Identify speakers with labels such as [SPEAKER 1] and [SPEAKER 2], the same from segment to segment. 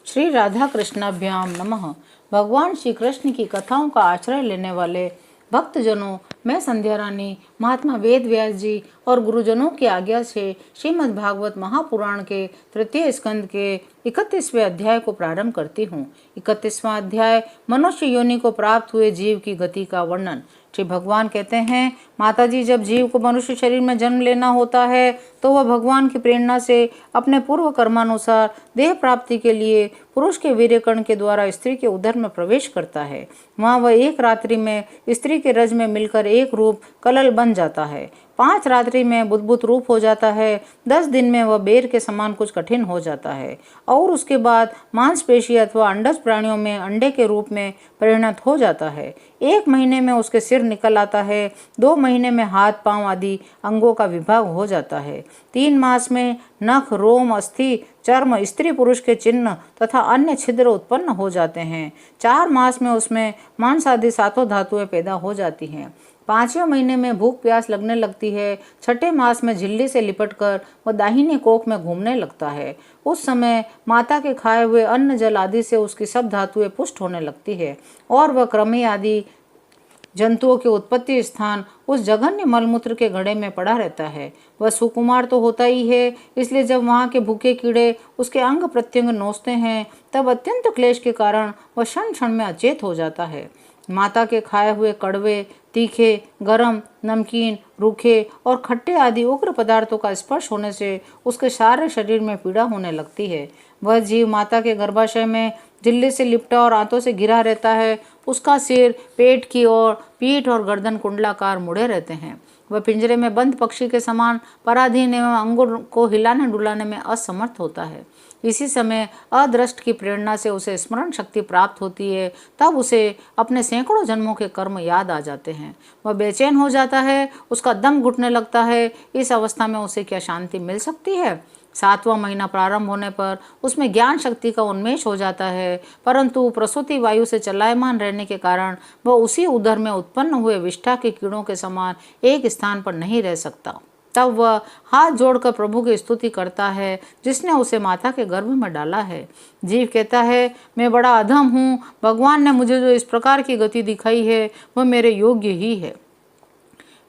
[SPEAKER 1] श्री राधा कृष्णाभ्याम नमः। भगवान श्री कृष्ण की कथाओं का आश्रय लेने वाले भक्तजनों, मैं संध्या रानी महात्मा वेद व्यास जी और गुरुजनों की आज्ञा से श्रीमद् भागवत महापुराण के तृतीय स्कंद के 31वें अध्याय को प्रारंभ करती हूँ। 31वां अध्याय मनुष्य योनि को प्राप्त हुए जीव की गति का वर्णन। श्री भगवान कहते हैं, माताजी, जब जीव को मनुष्य शरीर में जन्म लेना होता है तो वह भगवान की प्रेरणा से अपने पूर्व कर्मानुसार देह प्राप्ति के लिए पुरुष के वीर्यकण के द्वारा स्त्री के उदर में प्रवेश करता है। वहाँ वह एक रात्रि में स्त्री के रज में मिलकर एक रूप कलल बन जाता है। 5 रात्रि में बुद्बुद रूप हो जाता है। 10 दिन में वह बेर के समान कुछ कठिन हो जाता है और उसके बाद मांसपेशी अथवा अंडज प्राणियों में अंडे के रूप में परिणत हो जाता है। 1 महीने में उसके सिर निकल आता है। 2 महीने में हाथ पांव आदि अंगों का विभाग हो जाता है। 3 मास में नख, रोम, अस्थि, चर्म, स्त्री पुरुष के चिन्ह तथा अन्य छिद्र उत्पन्न हो जाते हैं। 4 मास में उसमें मांस आदि 7 धातुएं पैदा हो जाती हैं। 5वें महीने में भूख प्यास लगने लगती है। 6ठे मास में झिल्ली से लिपटकर वह दाहिने कोख में घूमने लगता है। उस समय माता के खाए हुए अन्न जल आदि से उसकी सब धातुएं पुष्ट होने लगती है और वह कृमि आदि जंतुओं के उत्पत्ति स्थान उस जघन्य मलमूत्र के घड़े में पड़ा रहता है। वह सुकुमार तो होता ही है, इसलिए जब वहाँ के भूखे कीड़े उसके अंग प्रत्यंग नोचते हैं तब अत्यंत क्लेश के कारण वह क्षण क्षण में अचेत हो जाता है। माता के खाए हुए कड़वे, तीखे, गरम, नमकीन, रूखे और खट्टे आदि उग्र पदार्थों का स्पर्श होने से उसके सारे शरीर में पीड़ा होने लगती है। वह जीव माता के गर्भाशय में झिल्ली से लिपटा और आंतों से घिरा रहता है। उसका सिर पेट की ओर, पीठ और गर्दन कुंडलाकार मुड़े रहते हैं। वह पिंजरे में बंद पक्षी के समान पराधीन एवं अंगों को हिलाने डुलाने में असमर्थ होता है। इसी समय अदृष्ट की प्रेरणा से उसे स्मरण शक्ति प्राप्त होती है। तब उसे अपने सैकड़ों जन्मों के कर्म याद आ जाते हैं। वह बेचैन हो जाता है, उसका दम घुटने लगता है। इस अवस्था में उसे क्या शांति मिल सकती है? 7वां महीना प्रारंभ होने पर उसमें ज्ञान शक्ति का उन्मेष हो जाता है, परंतु प्रसूति वायु से चलायमान रहने के कारण वह उसी उदर में उत्पन्न हुए विष्ठा के कीड़ों के समान एक स्थान पर नहीं रह सकता। तब वह हाथ जोड़कर प्रभु की स्तुति करता है जिसने उसे माता के गर्भ में डाला है। जीव कहता है, मैं बड़ा अधम हूँ। भगवान ने मुझे जो इस प्रकार की गति दिखाई है वह मेरे योग्य ही है।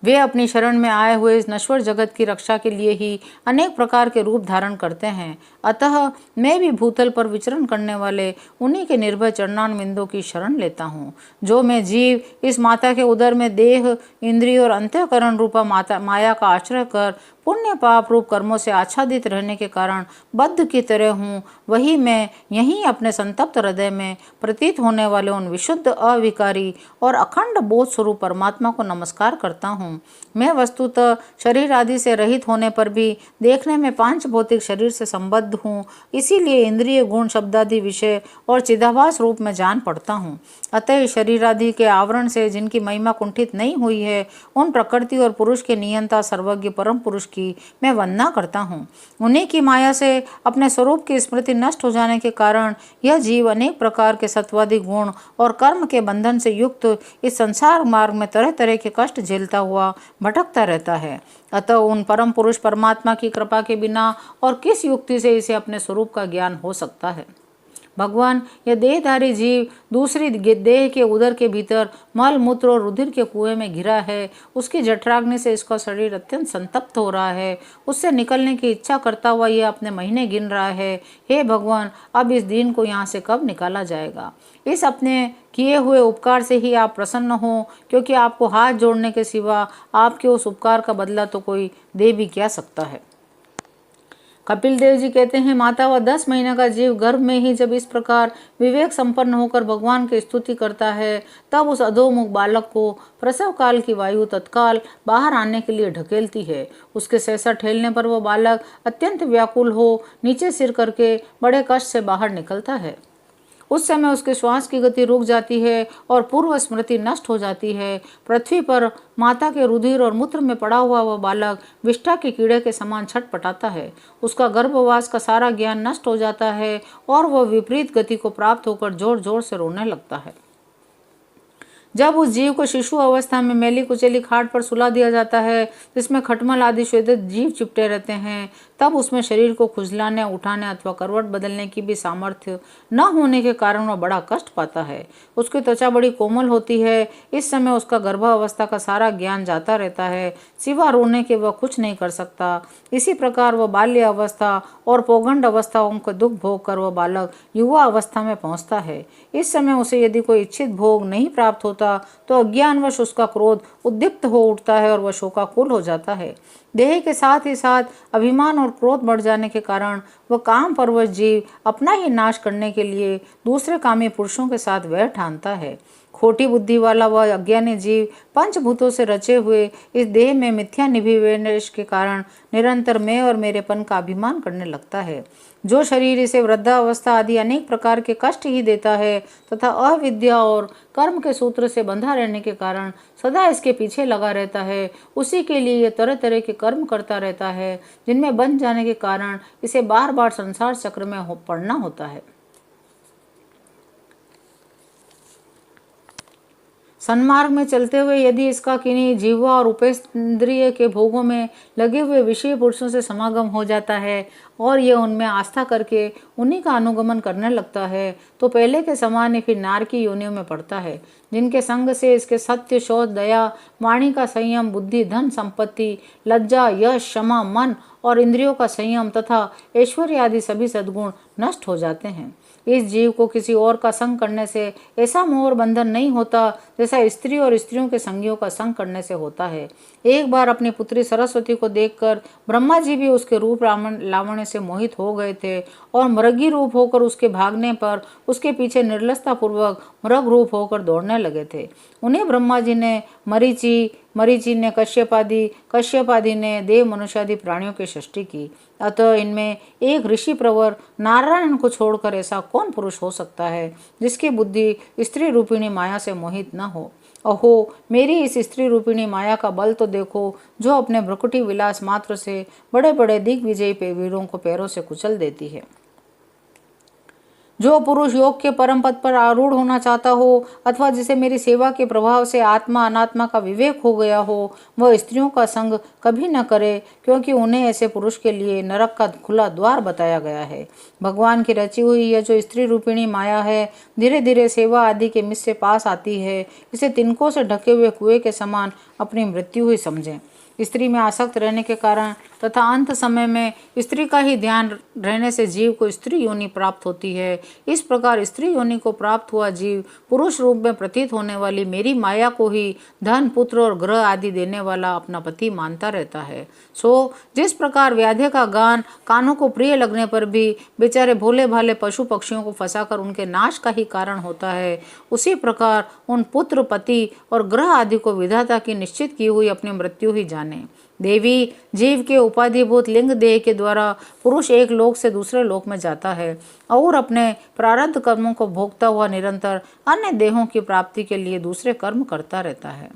[SPEAKER 1] वे अपनी शरण में आए हुए इस नश्वर जगत की रक्षा के लिए ही अनेक प्रकार के रूप धारण करते हैं। अतः मैं भी भूतल पर विचरण करने वाले उन्हीं के निर्भय चरणारविंदों की शरण लेता हूँ। जो मैं जीव इस माता के उदर में देह, इंद्रिय और अंतःकरण रूपा माया का आश्रय कर पुण्य पाप रूप कर्मों से आच्छादित रहने के कारण बद्ध की तरह हूँ, वही मैं यहीं अपने संतप्त हृदय में प्रतीत होने वाले उन विशुद्ध, अविकारी और अखंड बोध स्वरूप परमात्मा को नमस्कार करता हूँ। मैं वस्तुतः शरीर आदि से रहित होने पर भी देखने में 5 भौतिक शरीर से संबद्ध हूँ। इसीलिए इंद्रिय, गुण, शब्दादि विषय और चिदाभास रूप में जान पड़ता हूँ। अतः शरीर आदि के आवरण से जिनकी महिमा कुंठित नहीं हुई है, उन प्रकृति और पुरुष के नियंता सर्वज्ञ परम पुरुष की मैं वंदना करता हूँ। उन्हीं की माया से अपने स्वरूप की स्मृति नष्ट हो जाने के कारण यह जीव अनेक प्रकार के सत्वादि गुण और कर्म के बंधन से युक्त इस संसार मार्ग में तरह तरह के कष्ट झेलता हुआ भटकता रहता है। अतः उन परम पुरुष परमात्मा की कृपा के बिना और किस युक्ति से इसे अपने स्वरूप का ज्ञान हो सकता है? भगवान, यह देहधारी जीव दूसरी देह के उदर के भीतर मल मूत्र और रुधिर के कुएं में घिरा है। उसकी जठराग्नि से इसका शरीर अत्यंत संतप्त हो रहा है। उससे निकलने की इच्छा करता हुआ यह अपने महीने गिन रहा है। हे भगवान, अब इस दिन को यहाँ से कब निकाला जाएगा? इस अपने किए हुए उपकार से ही आप प्रसन्न हो, क्योंकि आपको हाथ जोड़ने के सिवा आपके उस उपकार का बदला तो कोई दे भी क्या सकता है। कपिल देव जी कहते हैं, माता व 10 महीने का जीव गर्भ में ही जब इस प्रकार विवेक संपन्न होकर भगवान की स्तुति करता है, तब उस अधोमुख बालक को प्रसव काल की वायु तत्काल बाहर आने के लिए ढकेलती है। उसके सहसा ठेलने पर वह बालक अत्यंत व्याकुल हो नीचे सिर करके बड़े कष्ट से बाहर निकलता है। उस समय उसके श्वास की गति रुक जाती है और पूर्व स्मृति नष्ट हो जाती है। पृथ्वी पर माता के रुधिर और मूत्र में पड़ा हुआ वह बालक विष्ठा के कीड़े के समान छटपटाता है। उसका गर्भवास का सारा ज्ञान नष्ट हो जाता है और वह विपरीत गति को प्राप्त होकर जोर जोर से रोने लगता है। जब उस जीव को शिशु अवस्था में मैली कुचैली खाट पर सुला दिया जाता है जिसमें खटमल आदि श्वेत जीव चिपटे रहते हैं, तब उसमें शरीर को खुजलाने, उठाने अथवा करवट बदलने की भी सामर्थ्य न होने के कारण वह बड़ा कष्ट पाता है। उसकी त्वचा बड़ी कोमल होती है। इस समय उसका गर्भावस्था का सारा ज्ञान जाता रहता है, सिवा रोने के वह कुछ नहीं कर सकता। इसी प्रकार वह बाल्य अवस्था और पौगंड अवस्थाओं को दुख भोग कर वह बालक युवा अवस्था में पहुंचता है। इस समय उसे यदि कोई इच्छित भोग नहीं प्राप्त होता तो अज्ञानवश उसका क्रोध उद्दीप्त हो उठता है और वह शोकाकुल हो जाता है। देह के साथ ही साथ अभिमान और क्रोध बढ़ जाने के कारण वह काम परवश जीव अपना ही नाश करने के लिए दूसरे कामी पुरुषों के साथ वैर ठानता है। खोटी बुद्धि वाला वह अज्ञानी जीव पंचभूतों से रचे हुए इस देह में मिथ्या निभिवेश के कारण निरंतर मैं और मेरेपन का अभिमान करने लगता है। जो शरीर इसे वृद्धावस्था आदि अनेक प्रकार के कष्ट ही देता है तथा अविद्या और कर्म के सूत्र से बंधा रहने के कारण सदा इसके पीछे लगा रहता है, उसी के लिए ये तरह तरह के कर्म करता रहता है जिनमें बंध जाने के कारण इसे बार बार संसार चक्र में पड़ना होता है। सन्मार्ग में चलते हुए यदि इसका किन्हीं जीवा और उपेंद्रिय के भोगों में लगे हुए विषय पुरुषों से समागम हो जाता है और ये उनमें आस्था करके उन्हीं का अनुगमन करने लगता है तो पहले के समान ही फिर नार की योनियों में पड़ता है, जिनके संग से इसके सत्य, शौच, दया, वाणी का संयम, बुद्धि, धन, संपत्ति, लज्जा, यश, क्षमा, मन और इंद्रियों का संयम तथा ऐश्वर्य आदि सभी सद्गुण नष्ट हो जाते हैं। इस जीव को किसी और का संग करने से ऐसा मोह और बंधन नहीं होता जैसा स्त्री और स्त्रियों के संगियों का संग करने से होता है। एक बार अपनी पुत्री सरस्वती को देखकर ब्रह्मा जी भी उसके रूप लावण्य से मोहित हो गए थे और मृगी रूप होकर उसके भागने पर उसके पीछे निर्लसता पूर्वक मृग रूप होकर दौड़ने लगे थे। उन्हें ब्रह्मा जी ने मरीचि ने कश्यपादि ने देव मनुष्यादि प्राणियों की सृष्टि की। अतः इनमें एक ऋषि प्रवर नारायण को छोड़कर ऐसा कौन पुरुष हो सकता है जिसकी बुद्धि स्त्री रूपिणी माया से मोहित न हो। अहो, मेरी इस स्त्री रूपिणी माया का बल तो देखो, जो अपने भ्रुकुटी विलास मात्र से बड़े बड़े दिग्विजयी वीरों को पैरों से कुचल देती है। जो पुरुष योग के परम पद पर आरूढ़ होना चाहता हो अथवा जिसे मेरी सेवा के प्रभाव से आत्मा अनात्मा का विवेक हो गया हो, वह स्त्रियों का संग कभी न करे, क्योंकि उन्हें ऐसे पुरुष के लिए नरक का खुला द्वार बताया गया है। भगवान की रची हुई यह जो स्त्री रूपिणी माया है, धीरे धीरे सेवा आदि के मिस से पास आती है। इसे तिनकों से ढके हुए कुएं के समान अपनी मृत्यु ही समझें। स्त्री में आसक्त रहने के कारण तथा अंत समय में स्त्री का ही ध्यान रहने से जीव को स्त्री योनि प्राप्त होती है। इस प्रकार स्त्री योनि को प्राप्त हुआ जीव पुरुष रूप में प्रतीत होने वाली मेरी माया को ही धन, पुत्र और ग्रह आदि देने वाला अपना पति मानता रहता है। सो जिस प्रकार व्याधे का गान कानों को प्रिय लगने पर भी बेचारे भोले भाले पशु पक्षियों को फंसाकर उनके नाश का ही कारण होता है, उसी प्रकार उन पुत्र, पति और ग्रह आदि को विधाता की निश्चित की हुई अपनी मृत्यु ही जाने। देवी, जीव के उपाधिभूत लिंग देह के द्वारा पुरुष एक लोक से दूसरे लोक में जाता है और अपने प्रारब्ध कर्मों को भोगता हुआ निरंतर अन्य देहों की प्राप्ति के लिए दूसरे कर्म करता रहता है।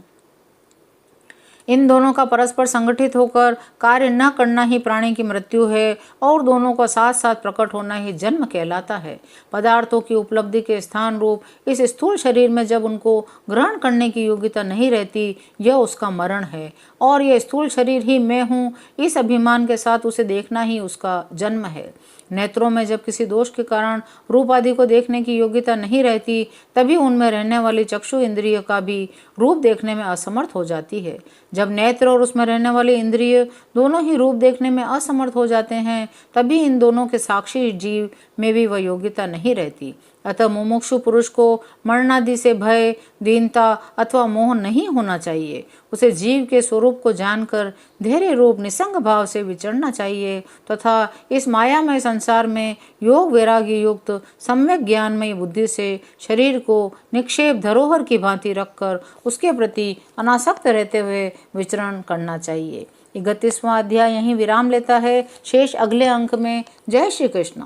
[SPEAKER 1] इन दोनों का परस्पर संगठित होकर कार्य न करना ही प्राणी की मृत्यु है और दोनों का साथ साथ प्रकट होना ही जन्म कहलाता है। पदार्थों की उपलब्धि के स्थान रूप इस स्थूल शरीर में जब उनको ग्रहण करने की योग्यता नहीं रहती, यह उसका मरण है और यह स्थूल शरीर ही मैं हूँ, इस अभिमान के साथ उसे देखना ही उसका जन्म है। नेत्रों में जब किसी दोष के कारण रूप आदि को देखने की योग्यता नहीं रहती, तभी उनमें रहने वाली चक्षु इंद्रिय का भी रूप देखने में असमर्थ हो जाती है। जब नेत्र और उसमें रहने वाले इंद्रिय दोनों ही रूप देखने में असमर्थ हो जाते हैं, तभी इन दोनों के साक्षी जीव में भी वह योग्यता नहीं रहती। अतः मुमुक्षु पुरुष को मरणादि से भय, दीनता अथवा मोह नहीं होना चाहिए। उसे जीव के स्वरूप को जानकर धैर्य रूप निसंग भाव से विचरना चाहिए तथा इस मायामय संसार में योग वैराग्य युक्त सम्यक ज्ञानमय बुद्धि से शरीर को निक्षेप धरोहर की भांति रखकर उसके प्रति अनासक्त रहते हुए विचरण करना चाहिए। 31वां अध्याय यहीं विराम लेता है। शेष अगले अंक में। जय श्री कृष्ण।